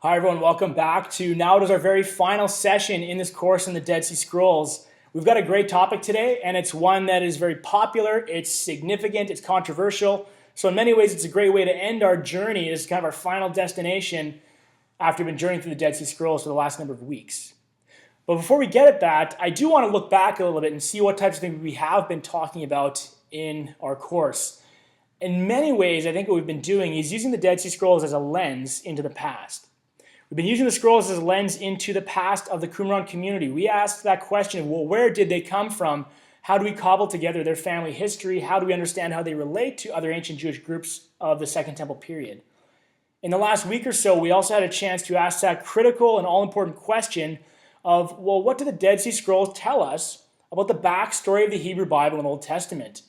Hi everyone, welcome back to now it is our very final session in this course in the Dead Sea Scrolls. We've got a great topic today, and it's one that is very popular, it's significant, it's controversial. So in many ways, it's a great way to end our journey. It's kind of our final destination after we've been journeying through the Dead Sea Scrolls for the last number of weeks. But before we get at that, I do want to look back a little bit and see what types of things we have been talking about in our course. In many ways, I think what we've been doing is using the Dead Sea Scrolls as a lens into the past. We've been using the scrolls as a lens into the past of the Qumran community. We asked that question, well, where did they come from? How do we cobble together their family history? How do we understand how they relate to other ancient Jewish groups of the Second Temple period? In the last week or so, we also had a chance to ask that critical and all-important question of, well, what do the Dead Sea Scrolls tell us about the backstory of the Hebrew Bible and Old Testament?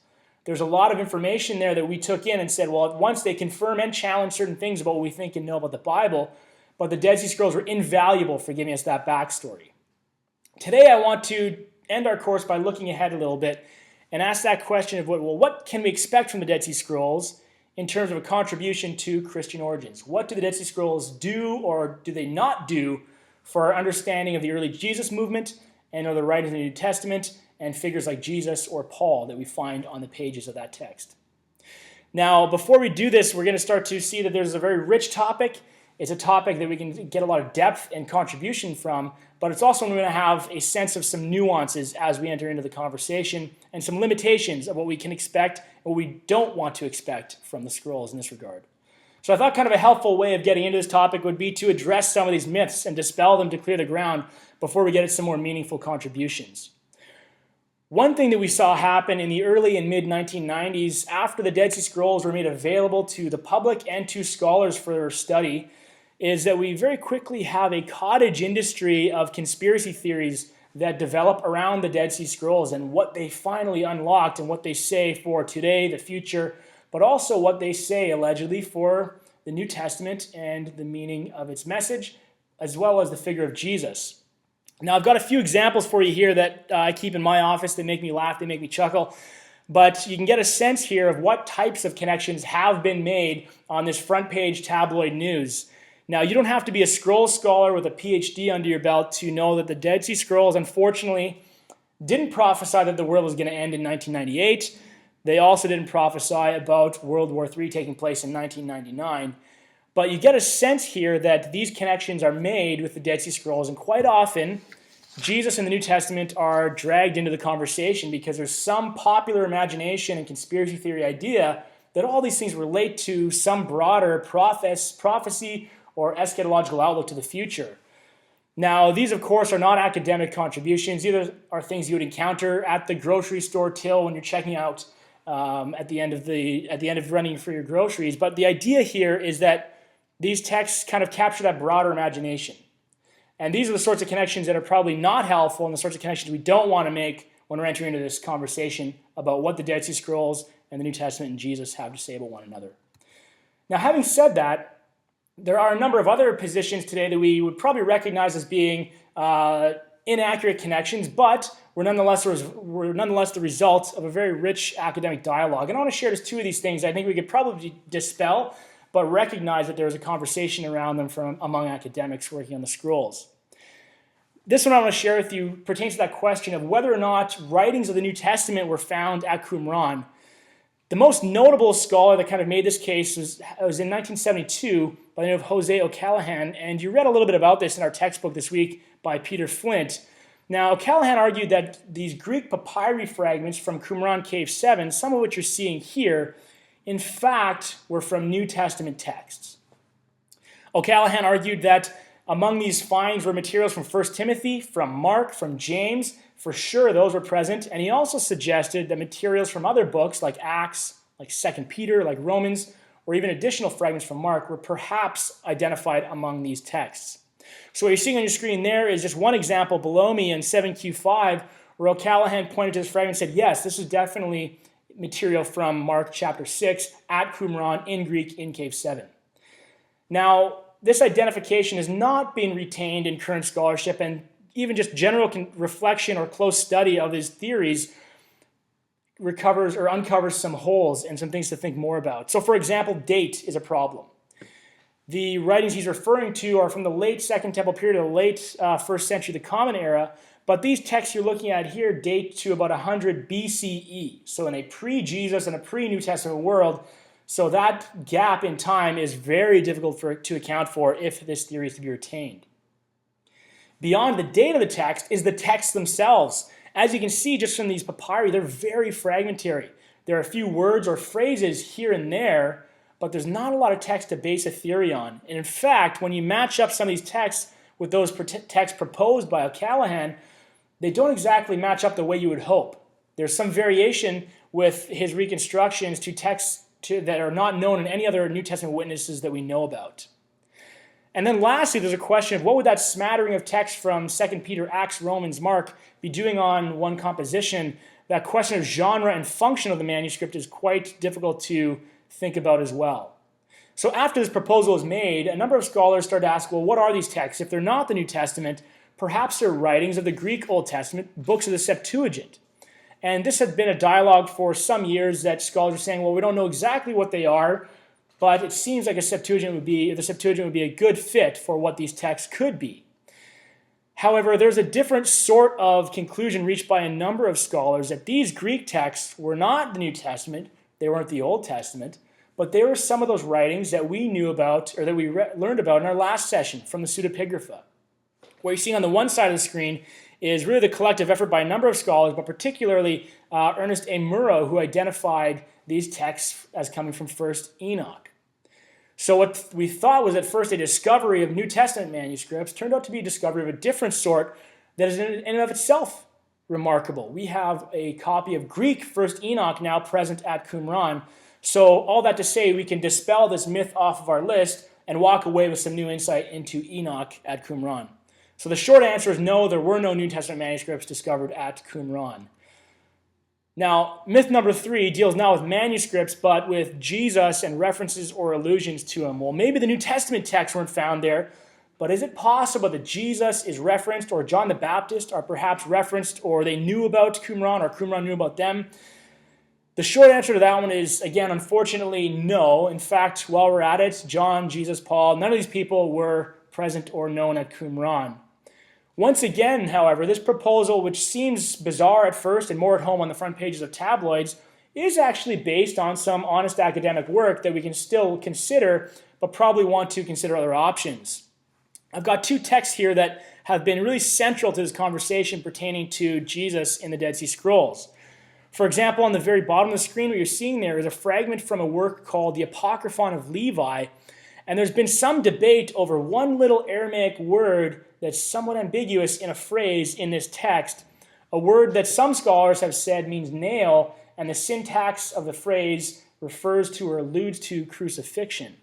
There's a lot of information there that we took in and said, well, at once they confirm and challenge certain things about what we think and know about the Bible, but the Dead Sea Scrolls were invaluable for giving us that backstory. Today, I want to end our course by looking ahead a little bit and ask that question of, well, what can we expect from the Dead Sea Scrolls in terms of a contribution to Christian origins? What do the Dead Sea Scrolls do or do they not do for our understanding of the early Jesus movement and of the writings of the New Testament and figures like Jesus or Paul that we find on the pages of that text? Now, before we do this, we're going to start to see that there's a very rich topic. It's a topic that we can get a lot of depth and contribution from, but it's also going to have a sense of some nuances as we enter into the conversation and some limitations of what we can expect and what we don't want to expect from the scrolls in this regard. So I thought kind of a helpful way of getting into this topic would be to address some of these myths and dispel them to clear the ground before we get at some more meaningful contributions. One thing that we saw happen in the early and mid-1990s after the Dead Sea Scrolls were made available to the public and to scholars for study is that we very quickly have a cottage industry of conspiracy theories that develop around the Dead Sea Scrolls and what they finally unlocked and what they say for today, the future, but also what they say allegedly for the New Testament and the meaning of its message, as well as the figure of Jesus. Now, I've got a few examples for you here that I keep in my office. They make me laugh, they make me chuckle. But you can get a sense here of what types of connections have been made on this front page tabloid news. Now, you don't have to be a scroll scholar with a PhD under your belt to know that the Dead Sea Scrolls, unfortunately, didn't prophesy that the world was going to end in 1998. They also didn't prophesy about World War III taking place in 1999. But you get a sense here that these connections are made with the Dead Sea Scrolls, and quite often, Jesus and the New Testament are dragged into the conversation because there's some popular imagination and conspiracy theory idea that all these things relate to some broader prophecy or eschatological outlook to the future. Now, these, of course, are not academic contributions. These are things you would encounter at the grocery store till when you're checking out at the end of running for your groceries. But the idea here is that these texts kind of capture that broader imagination. And these are the sorts of connections that are probably not helpful and the sorts of connections we don't want to make when we're entering into this conversation about what the Dead Sea Scrolls and the New Testament and Jesus have to say about one another. Now, having said that, there are a number of other positions today that we would probably recognize as being inaccurate connections, but were nonetheless the result of a very rich academic dialogue. And I want to share just two of these things I think we could probably dispel, but recognize that there's a conversation around them from among academics working on the scrolls. This one I want to share with you pertains to that question of whether or not writings of the New Testament were found at Qumran. The most notable scholar that kind of made this case was in 1972 by the name of Jose O'Callaghan, and you read a little bit about this in our textbook this week by Peter Flint. Now, O'Callaghan argued that these Greek papyri fragments from Qumran Cave 7, some of which you're seeing here, in fact, were from New Testament texts. O'Callaghan argued that among these finds were materials from 1 Timothy, from Mark, from James. For sure, those were present. And he also suggested that materials from other books like Acts, like 2 Peter, like Romans, or even additional fragments from Mark were perhaps identified among these texts. So what you're seeing on your screen there is just one example below me in 7Q5 where O'Callaghan pointed to this fragment and said, yes, this is definitely material from Mark chapter 6 at Qumran in Greek in Cave 7. Now, this identification is not being retained in current scholarship, and even just general reflection or close study of his theories recovers or uncovers some holes and some things to think more about. So, for example, date is a problem. The writings he's referring to are from the late Second Temple period, the late 1st century, the Common Era. But these texts you're looking at here date to about 100 BCE, so in a pre-Jesus and a pre-New Testament world. So that gap in time is very difficult to account for if this theory is to be retained. Beyond the date of the text is the texts themselves. As you can see just from these papyri, they're very fragmentary. There are a few words or phrases here and there, but there's not a lot of text to base a theory on. And in fact, when you match up some of these texts with those texts proposed by O'Callaghan, they don't exactly match up the way you would hope. There's some variation with his reconstructions to texts that are not known in any other New Testament witnesses that we know about. And then lastly, there's a question of what would that smattering of text from 2 Peter, Acts, Romans, Mark be doing on one composition? That question of genre and function of the manuscript is quite difficult to think about as well. So after this proposal is made, a number of scholars start to ask, well, what are these texts? If they're not the New Testament, perhaps they're writings of the Greek Old Testament, books of the Septuagint. And this had been a dialogue for some years that scholars are saying, well, we don't know exactly what they are, but it seems like the Septuagint would be a good fit for what these texts could be. However, there's a different sort of conclusion reached by a number of scholars that these Greek texts were not the New Testament, they weren't the Old Testament, but they were some of those writings that we knew about, or that we learned about in our last session from the Pseudepigrapha. What you're seeing on the one side of the screen is really the collective effort by a number of scholars, but particularly Ernest A. Murrow, who identified these texts as coming from 1st Enoch. So what we thought was at first a discovery of New Testament manuscripts turned out to be a discovery of a different sort that is in and of itself remarkable. We have a copy of Greek 1st Enoch now present at Qumran. So all that to say, we can dispel this myth off of our list and walk away with some new insight into Enoch at Qumran. So the short answer is no, there were no New Testament manuscripts discovered at Qumran. Now, myth number 3 deals not with manuscripts, but with Jesus and references or allusions to him. Well, maybe the New Testament texts weren't found there, but is it possible that Jesus is referenced, or John the Baptist are perhaps referenced, or they knew about Qumran, or Qumran knew about them? The short answer to that one is, again, unfortunately, no. In fact, while we're at it, John, Jesus, Paul, none of these people were present or known at Qumran. Once again, however, this proposal, which seems bizarre at first and more at home on the front pages of tabloids, is actually based on some honest academic work that we can still consider, but probably want to consider other options. I've got 2 texts here that have been really central to this conversation pertaining to Jesus in the Dead Sea Scrolls. For example, on the very bottom of the screen, what you're seeing there is a fragment from a work called the Apocryphon of Levi, and there's been some debate over one little Aramaic word that's somewhat ambiguous in a phrase in this text, a word that some scholars have said means nail, and the syntax of the phrase refers to or alludes to crucifixion.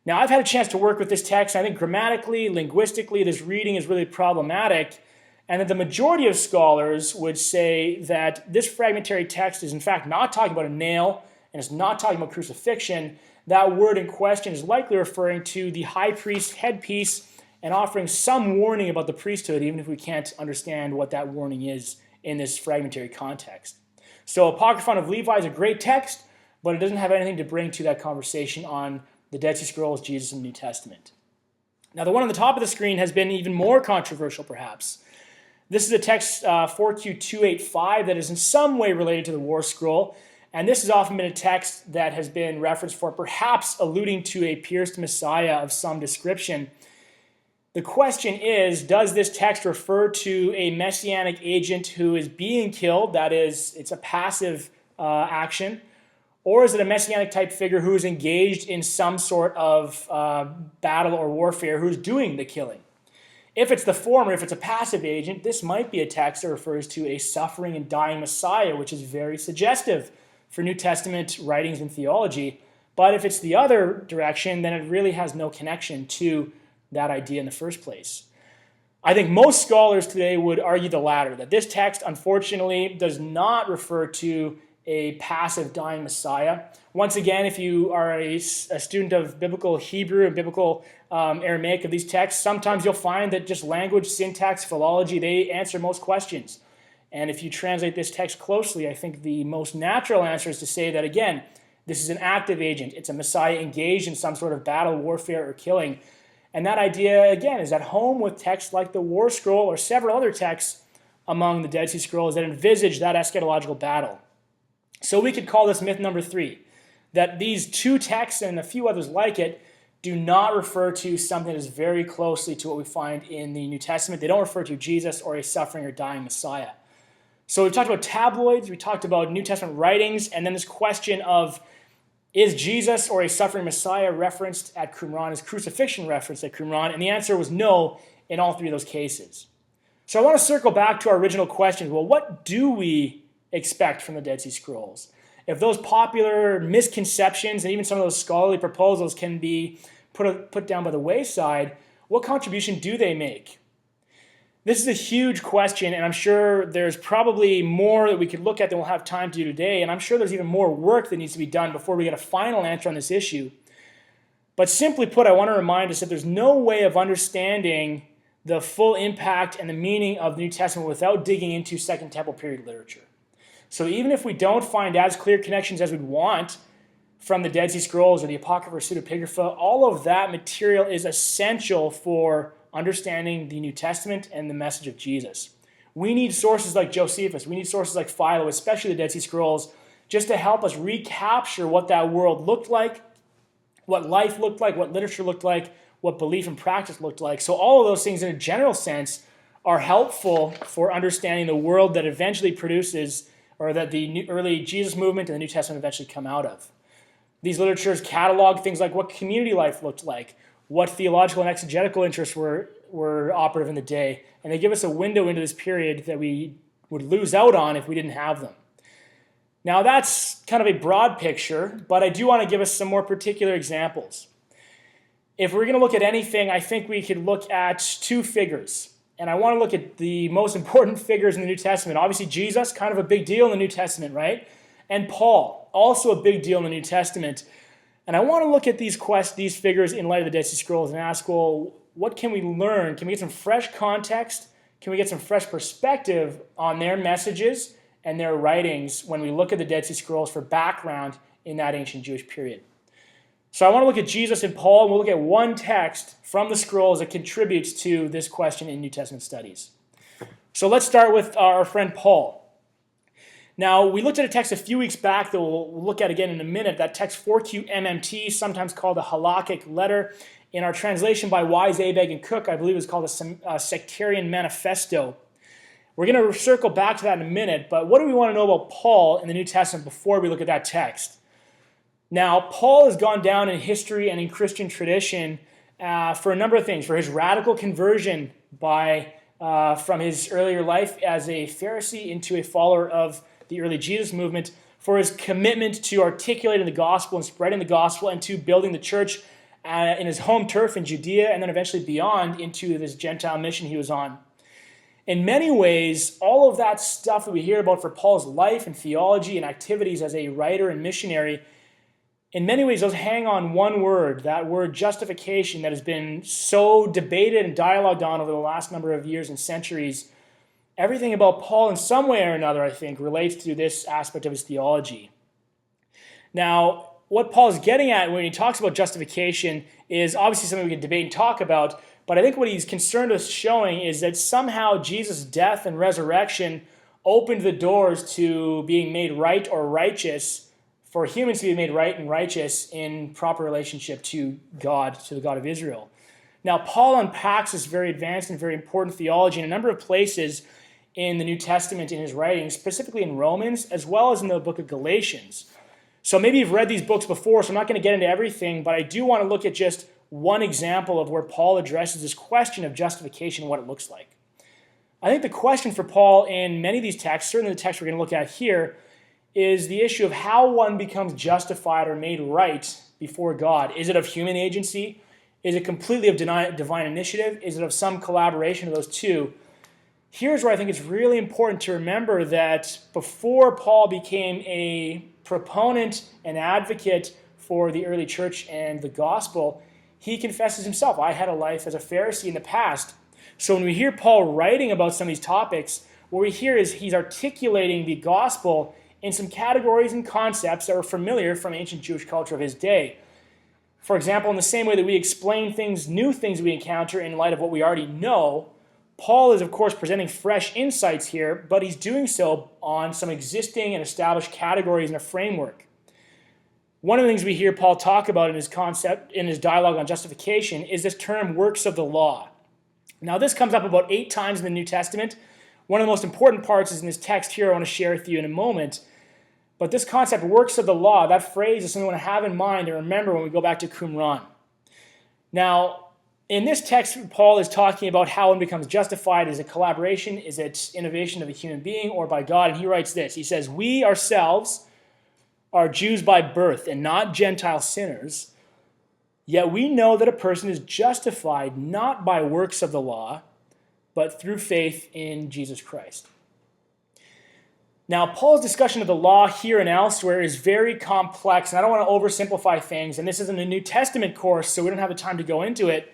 Now, I've had a chance to work with this text. I think grammatically, linguistically, this reading is really problematic, and that the majority of scholars would say that this fragmentary text is in fact not talking about a nail, and it's not talking about crucifixion. That word in question is likely referring to the high priest's headpiece and offering some warning about the priesthood, even if we can't understand what that warning is in this fragmentary context. So Apocryphon of Levi is a great text, but it doesn't have anything to bring to that conversation on the Dead Sea Scrolls, Jesus, and the New Testament. Now, the one on the top of the screen has been even more controversial, perhaps. This is a text 4Q285 that is in some way related to the War Scroll, and this has often been a text that has been referenced for perhaps alluding to a pierced Messiah of some description. The question is, does this text refer to a messianic agent who is being killed? That is, it's a passive action. Or is it a messianic type figure who is engaged in some sort of battle or warfare who's doing the killing? If it's the former, if it's a passive agent, this might be a text that refers to a suffering and dying Messiah, which is very suggestive for New Testament writings and theology. But if it's the other direction, then it really has no connection to that idea in the first place. I think most scholars today would argue the latter, that this text, unfortunately, does not refer to a passive dying Messiah. Once again, if you are a student of biblical Hebrew and biblical Aramaic of these texts, sometimes you'll find that just language, syntax, philology, they answer most questions. And if you translate this text closely, I think the most natural answer is to say that, again, This is an active agent. It's a Messiah engaged in some sort of battle, warfare, or killing. And that idea, again, is at home with texts like the War Scroll or several other texts among the Dead Sea Scrolls that envisage that eschatological battle. So we could call this myth number 3, that these two texts and a few others like it do not refer to something that is very closely to what we find in the New Testament. They don't refer to Jesus or a suffering or dying Messiah. So we've talked about tabloids, we talked about New Testament writings, and then this question of, is Jesus or a suffering Messiah referenced at Qumran? Is crucifixion referenced at Qumran? And the answer was no in all three of those cases. So I want to circle back to our original question. Well, what do we expect from the Dead Sea Scrolls? If those popular misconceptions and even some of those scholarly proposals can be put down by the wayside, what contribution do they make? This is a huge question, and I'm sure there's probably more that we could look at than we'll have time to do today, and I'm sure there's even more work that needs to be done before we get a final answer on this issue. But simply put, I want to remind us that there's no way of understanding the full impact and the meaning of the New Testament without digging into Second Temple period literature. So even if we don't find as clear connections as we'd want from the Dead Sea Scrolls or the Apocrypha or Pseudepigrapha, all of that material is essential for understanding the New Testament and the message of Jesus. We need sources like Josephus, we need sources like Philo, especially the Dead Sea Scrolls, just to help us recapture what that world looked like, what life looked like, what literature looked like, what belief and practice looked like. So all of those things in a general sense are helpful for understanding the world that eventually produces, or that the early Jesus movement and the New Testament eventually come out of. These literatures catalog things like what community life looked like, what theological and exegetical interests were operative in the day, and they give us a window into this period that we would lose out on if we didn't have them. Now that's kind of a broad picture, but I do want to give us some more particular examples. If we're going to look at anything, I think we could look at two figures. And I want to look at the most important figures in the New Testament. Obviously Jesus, kind of a big deal in the New Testament, right? And Paul, also a big deal in the New Testament. And I want to look at these figures in light of the Dead Sea Scrolls and ask, well, what can we learn? Can we get some fresh context? Can we get some fresh perspective on their messages and their writings when we look at the Dead Sea Scrolls for background in that ancient Jewish period? So I want to look at Jesus and Paul, and we'll look at one text from the scrolls that contributes to this question in New Testament studies. So let's start with our friend Paul. Now, we looked at a text a few weeks back that we'll look at again in a minute, that text 4QMMT, sometimes called a halakhic letter. In our translation by Wise, Abegg, and Cook, I believe it was called a sectarian manifesto. We're going to circle back to that in a minute, but what do we want to know about Paul in the New Testament before we look at that text? Now, Paul has gone down in history and in Christian tradition for a number of things. For his radical conversion from his earlier life as a Pharisee into a follower of the early Jesus movement, for his commitment to articulating the gospel and spreading the gospel and to building the church in his home turf in Judea and then eventually beyond into this Gentile mission he was on. In many ways, all of that stuff that we hear about for Paul's life and theology and activities as a writer and missionary, in many ways, those hang on one word, that word justification that has been so debated and dialogued on over the last number of years and centuries. Everything about Paul in some way or another, I think, relates to this aspect of his theology. Now, what Paul is getting at when he talks about justification is obviously something we can debate and talk about, but I think what he's concerned with showing is that somehow Jesus' death and resurrection opened the doors to being made right or righteous, for humans to be made right and righteous in proper relationship to God, to the God of Israel. Now, Paul unpacks this very advanced and very important theology in a number of places in the New Testament in his writings, specifically in Romans, as well as in the book of Galatians. So maybe you've read these books before, so I'm not going to get into everything, but I do want to look at just one example of where Paul addresses this question of justification and what it looks like. I think the question for Paul in many of these texts, certainly the text we're going to look at here, is the issue of how one becomes justified or made right before God. Is it of human agency? Is it completely of divine initiative? Is it of some collaboration of those two? Here's where I think it's really important to remember that before Paul became a proponent and advocate for the early church and the gospel, he confesses himself, I had a life as a Pharisee in the past. So when we hear Paul writing about some of these topics, what we hear is he's articulating the gospel in some categories and concepts that were familiar from ancient Jewish culture of his day. For example, in the same way that we explain things, new things we encounter in light of what we already know, Paul is, of course, presenting fresh insights here, but he's doing so on some existing and established categories and a framework. One of the things we hear Paul talk about in his dialogue on justification is this term works of the law. Now, this comes up about 8 times in the New Testament. One of the most important parts is in this text here I want to share with you in a moment. But this concept, works of the law, that phrase is something we want to have in mind and remember when we go back to Qumran. Now, in this text, Paul is talking about how one becomes justified. Is it collaboration? Is it innovation of a human being or by God? And he writes this. He says, "We ourselves are Jews by birth and not Gentile sinners, yet we know that a person is justified not by works of the law, but through faith in Jesus Christ." Now, Paul's discussion of the law here and elsewhere is very complex, and I don't want to oversimplify things, and this isn't a New Testament course, so we don't have the time to go into it.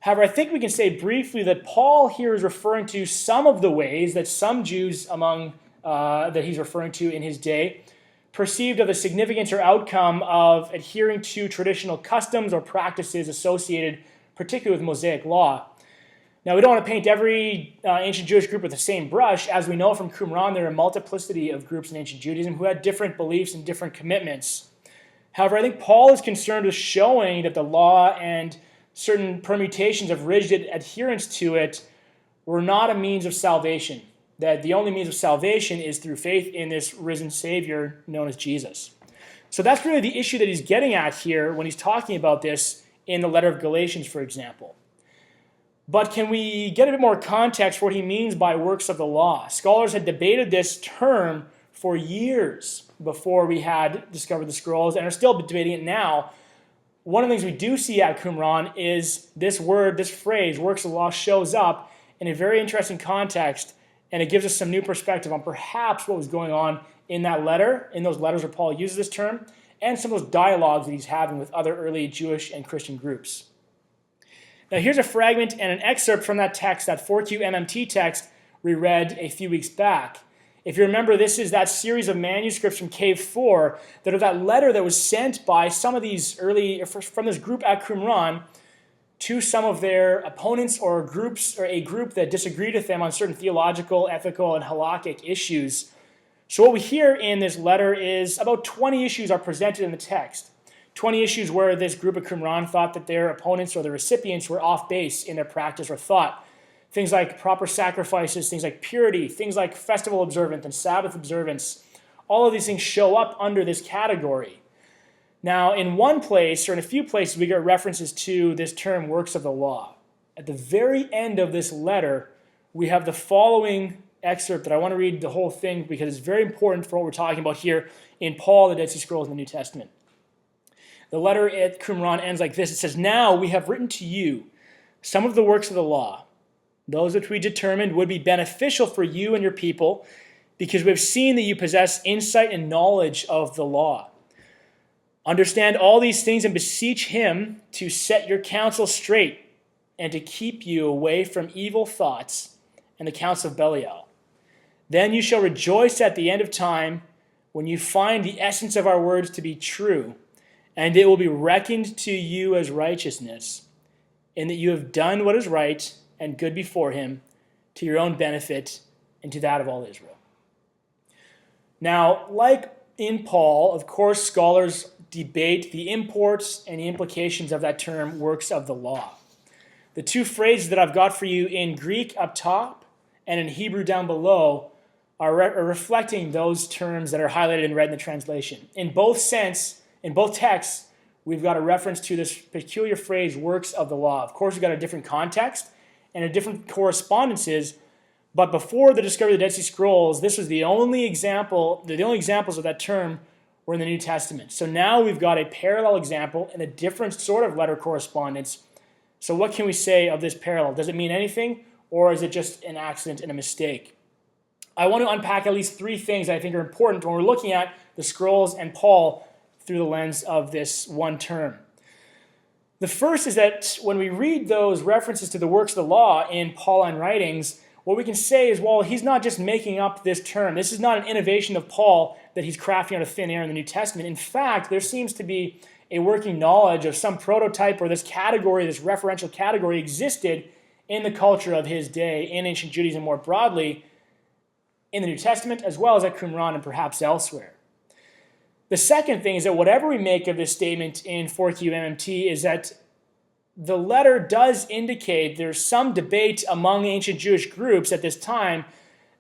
However, I think we can say briefly that Paul here is referring to some of the ways that some Jews that he's referring to in his day perceived of the significance or outcome of adhering to traditional customs or practices associated particularly with Mosaic law. Now, we don't want to paint every ancient Jewish group with the same brush. As we know from Qumran, there are a multiplicity of groups in ancient Judaism who had different beliefs and different commitments. However, I think Paul is concerned with showing that the law and certain permutations of rigid adherence to it were not a means of salvation, that the only means of salvation is through faith in this risen Savior known as Jesus. So that's really the issue that he's getting at here when he's talking about this in the letter of Galatians, for example. But can we get a bit more context for what he means by works of the law? Scholars had debated this term for years before we had discovered the scrolls and are still debating it now. One of the things we do see at Qumran is this word, this phrase, works of the law, shows up in a very interesting context, and it gives us some new perspective on perhaps what was going on in that letter, in those letters where Paul uses this term, and some of those dialogues that he's having with other early Jewish and Christian groups. Now here's a fragment and an excerpt from that text, that 4Q MMT text we read a few weeks back. If you remember, this is that series of manuscripts from Cave 4 that are that letter that was sent by some of these from this group at Qumran to some of their opponents or groups, or a group that disagreed with them on certain theological, ethical, and halakhic issues. So what we hear in this letter is about 20 issues are presented in the text. 20 issues where this group of Qumran thought that their opponents or the recipients were off base in their practice or thought. Things like proper sacrifices, things like purity, things like festival observance and Sabbath observance. All of these things show up under this category. Now, in one place, or in a few places, we get references to this term, works of the law. At the very end of this letter, we have the following excerpt that I want to read the whole thing because it's very important for what we're talking about here in Paul, the Dead Sea Scrolls in the New Testament. The letter at Qumran ends like this. It says, "Now we have written to you some of the works of the law, those which we determined would be beneficial for you and your people, because we have seen that you possess insight and knowledge of the law. Understand all these things and beseech him to set your counsel straight and to keep you away from evil thoughts and the counsel of Belial. Then you shall rejoice at the end of time when you find the essence of our words to be true, and it will be reckoned to you as righteousness, in that you have done what is right and good before him, to your own benefit and to that of all Israel." Now, like in Paul, of course, scholars debate the imports and the implications of that term, works of the law. The two phrases that I've got for you in Greek up top and in Hebrew down below are reflecting those terms that are highlighted in red in the translation. In both texts, we've got a reference to this peculiar phrase, works of the law. Of course, we've got a different context and a different correspondences, but before the discovery of the Dead Sea Scrolls, this was the only examples of that term were in the New Testament. So now we've got a parallel example and a different sort of letter correspondence. So what can we say of this parallel? Does it mean anything, or is it just an accident and a mistake? I want to unpack at least 3 things I think are important when we're looking at the scrolls and Paul through the lens of this one term. The first is that when we read those references to the works of the law in Pauline writings, what we can say is, well, he's not just making up this term. This is not an innovation of Paul that he's crafting out of thin air in the New Testament. In fact, there seems to be a working knowledge of some prototype or this category, this referential category existed in the culture of his day, in ancient Judaism more broadly, in the New Testament, as well as at Qumran and perhaps elsewhere. The second thing is that whatever we make of this statement in 4Q MMT is that the letter does indicate there's some debate among ancient Jewish groups at this time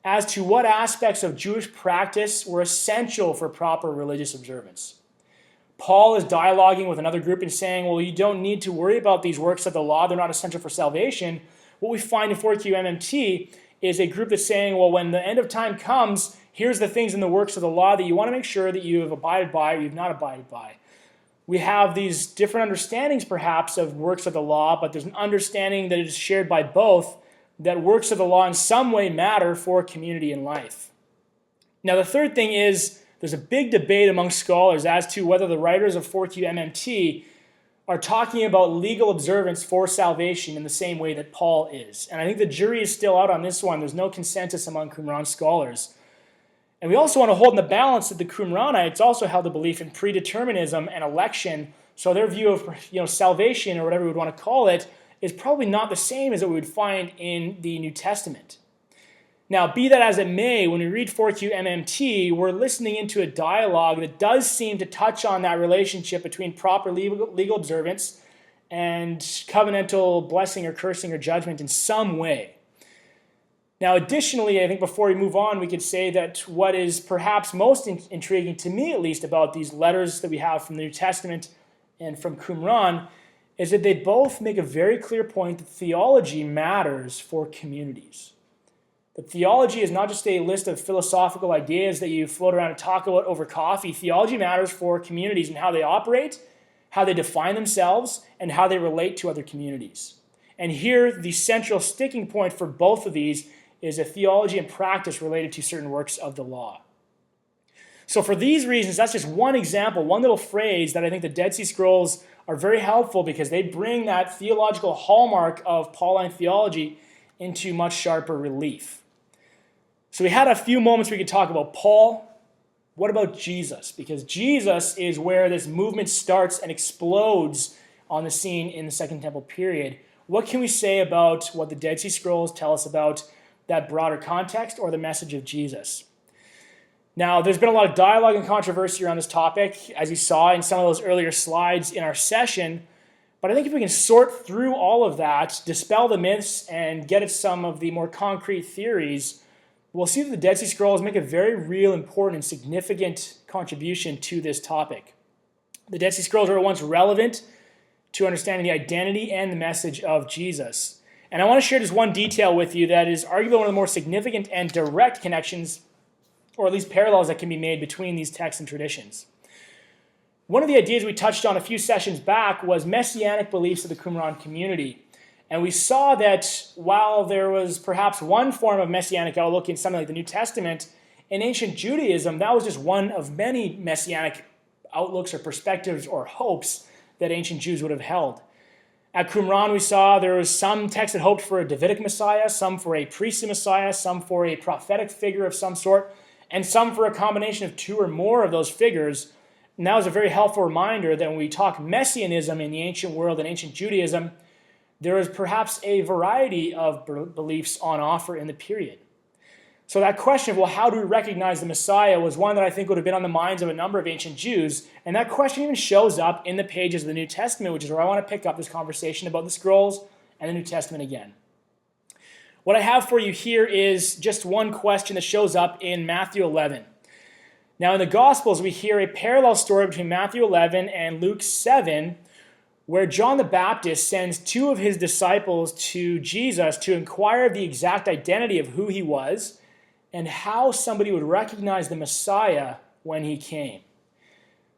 as to what aspects of Jewish practice were essential for proper religious observance. Paul is dialoguing with another group and saying, well, you don't need to worry about these works of the law. They're not essential for salvation. What we find in 4Q MMT is a group that's saying, well, when the end of time comes, here's the things in the works of the law that you want to make sure that you have abided by or you've not abided by. We have these different understandings, perhaps, of works of the law, but there's an understanding that is shared by both that works of the law in some way matter for community and life. Now, the third thing is there's a big debate among scholars as to whether the writers of 4Q MMT are talking about legal observance for salvation in the same way that Paul is. And I think the jury is still out on this one. There's no consensus among Qumran scholars. And we also want to hold in the balance that the Qumranites also held a belief in predeterminism and election. So their view of salvation, or whatever we would want to call it, is probably not the same as what we would find in the New Testament. Now, be that as it may, when we read 4Q MMT, we're listening into a dialogue that does seem to touch on that relationship between proper legal observance and covenantal blessing or cursing or judgment in some way. Now, additionally, I think before we move on, we could say that what is perhaps most intriguing, to me at least, about these letters that we have from the New Testament and from Qumran is that they both make a very clear point that theology matters for communities. That theology is not just a list of philosophical ideas that you float around and talk about over coffee. Theology matters for communities and how they operate, how they define themselves, and how they relate to other communities. And here, the central sticking point for both of these is a theology and practice related to certain works of the law. So for these reasons, that's just one example, one little phrase that I think the Dead Sea Scrolls are very helpful because they bring that theological hallmark of Pauline theology into much sharper relief. So we had a few moments we could talk about Paul. What about Jesus? Because Jesus is where this movement starts and explodes on the scene in the Second Temple period. What can we say about what the Dead Sea Scrolls tell us about that broader context or the message of Jesus? Now, there's been a lot of dialogue and controversy around this topic, as you saw in some of those earlier slides in our session. But I think if we can sort through all of that, dispel the myths, and get at some of the more concrete theories, we'll see that the Dead Sea Scrolls make a very real, important, and significant contribution to this topic. The Dead Sea Scrolls are at once relevant to understanding the identity and the message of Jesus. And I want to share just one detail with you that is arguably one of the more significant and direct connections, or at least parallels that can be made between these texts and traditions. One of the ideas we touched on a few sessions back was messianic beliefs of the Qumran community. And we saw that while there was perhaps one form of messianic outlook in something like the New Testament, in ancient Judaism, that was just one of many messianic outlooks or perspectives or hopes that ancient Jews would have held. At Qumran, we saw there was some texts that hoped for a Davidic Messiah, some for a priestly Messiah, some for a prophetic figure of some sort, and some for a combination of two or more of those figures. And that was a very helpful reminder that when we talk messianism in the ancient world and ancient Judaism, there is perhaps a variety of beliefs on offer in the period. So that question of, well, how do we recognize the Messiah was one that I think would have been on the minds of a number of ancient Jews. And that question even shows up in the pages of the New Testament, which is where I want to pick up this conversation about the scrolls and the New Testament again. What I have for you here is just one question that shows up in Matthew 11. Now, in the Gospels, we hear a parallel story between Matthew 11 and Luke 7, where John the Baptist sends two of his disciples to Jesus to inquire of the exact identity of who he was and how somebody would recognize the Messiah when he came.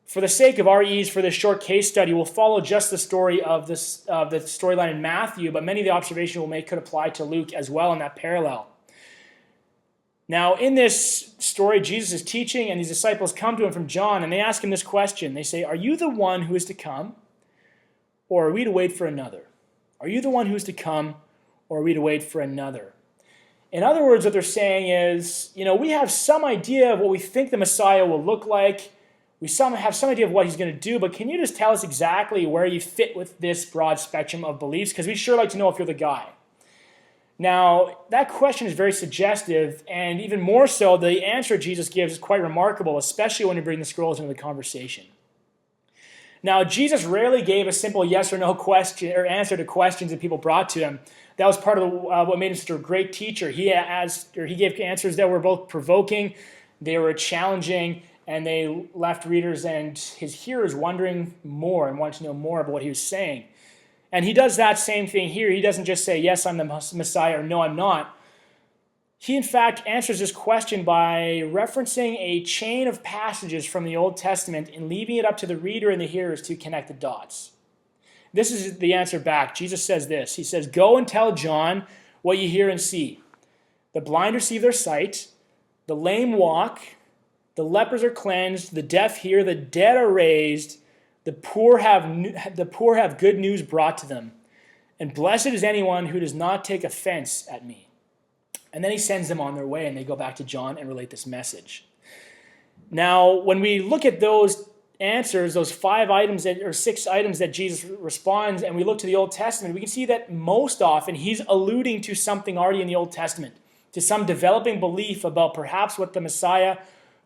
For the sake of our ease for this short case study, we'll follow just the story of the storyline in Matthew, but many of the observations we'll make could apply to Luke as well in that parallel. Now, in this story, Jesus is teaching, and these disciples come to him from John, and they ask him this question. They say, "Are you the one who is to come, or are we to wait for another?" Are you the one who is to come, or are we to wait for another? In other words, what they're saying is, we have some idea of what we think the Messiah will look like. We have some idea of what he's going to do, but can you just tell us exactly where you fit with this broad spectrum of beliefs? Because we sure like to know if you're the guy. Now, that question is very suggestive, and even more so, the answer Jesus gives is quite remarkable, especially when you bring the scrolls into the conversation. Now, Jesus rarely gave a simple yes or no question or answer to questions that people brought to him. That was part of what made him such a great teacher. He gave answers that were both provoking, they were challenging, and they left readers and his hearers wondering more and wanting to know more about what he was saying. And he does that same thing here. He doesn't just say, yes, I'm the Messiah, or no, I'm not. He, in fact, answers this question by referencing a chain of passages from the Old Testament and leaving it up to the reader and the hearers to connect the dots. This is the answer back. Jesus says this. He says, go and tell John what you hear and see. The blind receive their sight, the lame walk, the lepers are cleansed, the deaf hear, the dead are raised, the poor have good news brought to them. And blessed is anyone who does not take offense at me. And then he sends them on their way, and they go back to John and relate this message. Now, when we look at those answers, those 6 items that Jesus responds, and we look to the Old Testament, we can see that most often he's alluding to something already in the Old Testament, to some developing belief about perhaps what the Messiah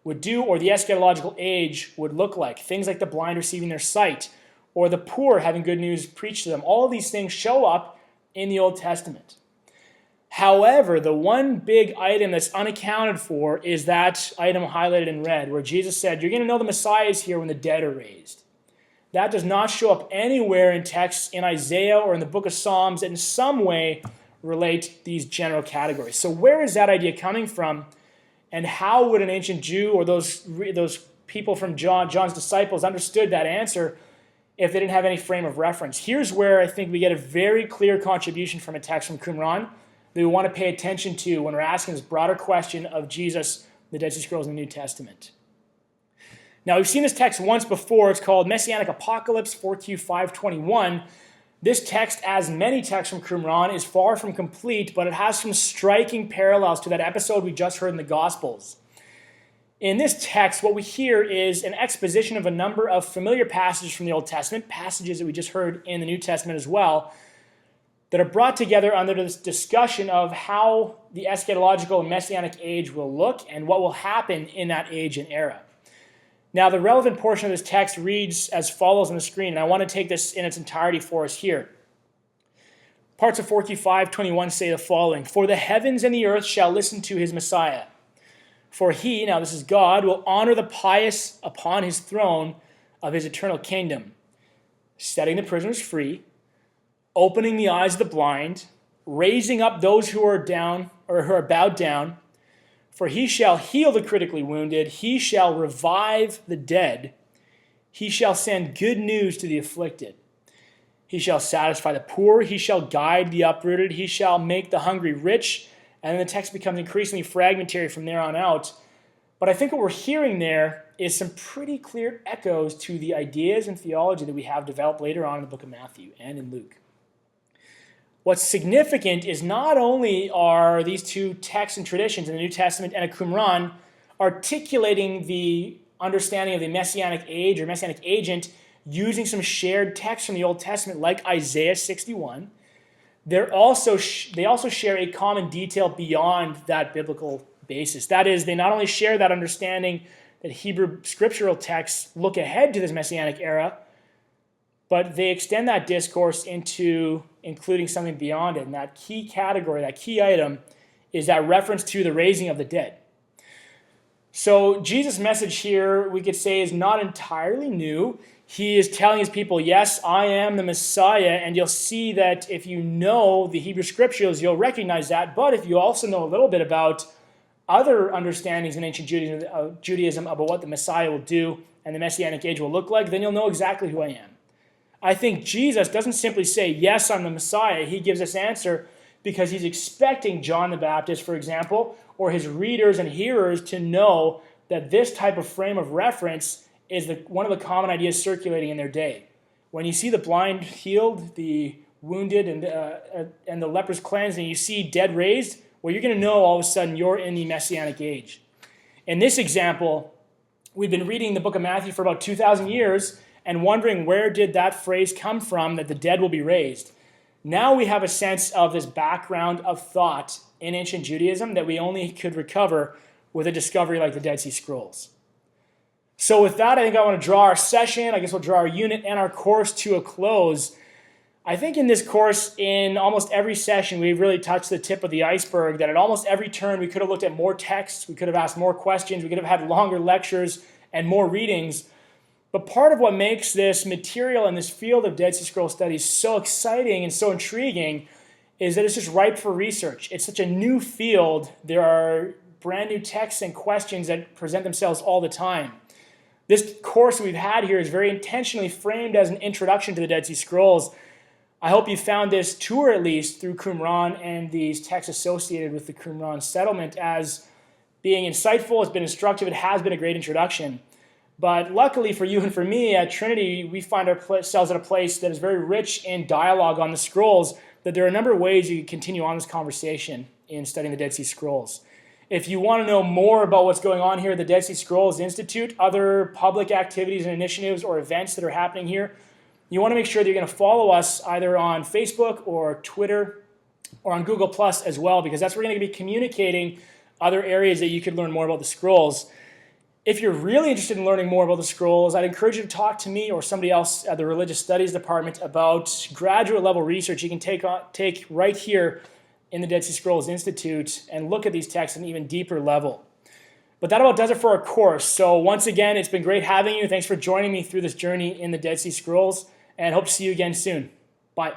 would do or the eschatological age would look like. Things like the blind receiving their sight or the poor having good news preached to them. All of these things show up in the Old Testament. However, the one big item that's unaccounted for is that item highlighted in red, where Jesus said, you're going to know the Messiah is here when the dead are raised. That does not show up anywhere in texts in Isaiah or in the book of Psalms that in some way relate these general categories. So where is that idea coming from? And how would an ancient Jew or those people from John's disciples understood that answer if they didn't have any frame of reference? Here's where I think we get a very clear contribution from a text from Qumran that we want to pay attention to when we're asking this broader question of Jesus, the Dead Sea Scrolls, in the New Testament. Now, we've seen this text once before. It's called Messianic Apocalypse, 4Q 521. This text, as many texts from Qumran, is far from complete, but it has some striking parallels to that episode we just heard in the Gospels. In this text, what we hear is an exposition of a number of familiar passages from the Old Testament, passages that we just heard in the New Testament as well, that are brought together under this discussion of how the eschatological and messianic age will look and what will happen in that age and era. Now, the relevant portion of this text reads as follows on the screen, and I want to take this in its entirety for us here. Parts of 4Q 5:21 say the following: For the heavens and the earth shall listen to his Messiah. For he, now this is God, will honor the pious upon his throne of his eternal kingdom, setting the prisoners free, opening the eyes of the blind, raising up those who are down or who are bowed down. For he shall heal the critically wounded, he shall revive the dead, he shall send good news to the afflicted. He shall satisfy the poor, he shall guide the uprooted, he shall make the hungry rich. And then the text becomes increasingly fragmentary from there on out. But I think what we're hearing there is some pretty clear echoes to the ideas and theology that we have developed later on in the book of Matthew and in Luke. What's significant is not only are these two texts and traditions in the New Testament and a Qumran articulating the understanding of the Messianic age or Messianic agent using some shared texts from the Old Testament like Isaiah 61, they also share a common detail beyond that biblical basis. That is, they not only share that understanding that Hebrew scriptural texts look ahead to this Messianic era, but they extend that discourse into including something beyond it. And that key category, that key item, is that reference to the raising of the dead. So Jesus' message here, we could say, is not entirely new. He is telling his people, yes, I am the Messiah, and you'll see that if you know the Hebrew scriptures, you'll recognize that. But if you also know a little bit about other understandings in ancient Judaism about what the Messiah will do and the Messianic age will look like, then you'll know exactly who I am. I think Jesus doesn't simply say, yes, I'm the Messiah. He gives this answer because he's expecting John the Baptist, for example, or his readers and hearers to know that this type of frame of reference is one of the common ideas circulating in their day. When you see the blind healed, the wounded and the lepers cleansed, and you see dead raised, where you're going to know all of a sudden you're in the messianic age. In this example, we've been reading the book of Matthew for about 2,000 years and wondering where did that phrase come from that the dead will be raised. Now we have a sense of this background of thought in ancient Judaism that we only could recover with a discovery like the Dead Sea Scrolls. So with that, I think I want to draw our session, I guess we'll draw our unit and our course to a close. I think in this course, in almost every session, we've really touched the tip of the iceberg, that at almost every turn we could have looked at more texts, we could have asked more questions, we could have had longer lectures and more readings. But part of what makes this material and this field of Dead Sea Scroll studies so exciting and so intriguing is that it's just ripe for research. It's such a new field. There are brand new texts and questions that present themselves all the time. This course we've had here is very intentionally framed as an introduction to the Dead Sea Scrolls. I hope you found this tour, at least through Qumran and these texts associated with the Qumran settlement, as being insightful. It's been instructive. It has been a great introduction. But luckily for you and for me at Trinity, we find ourselves at a place that is very rich in dialogue on the scrolls, that there are a number of ways you can continue on this conversation in studying the Dead Sea Scrolls. If you want to know more about what's going on here at the Dead Sea Scrolls Institute, other public activities and initiatives or events that are happening here, you want to make sure that you're going to follow us either on Facebook or Twitter or on Google Plus as well, because that's where we're going to be communicating other areas that you could learn more about the scrolls. If you're really interested in learning more about the scrolls, I'd encourage you to talk to me or somebody else at the Religious Studies Department about graduate level research you can take right here in the Dead Sea Scrolls Institute and look at these texts at an even deeper level. But that about does it for our course. So once again, it's been great having you. Thanks for joining me through this journey in the Dead Sea Scrolls, and hope to see you again soon. Bye.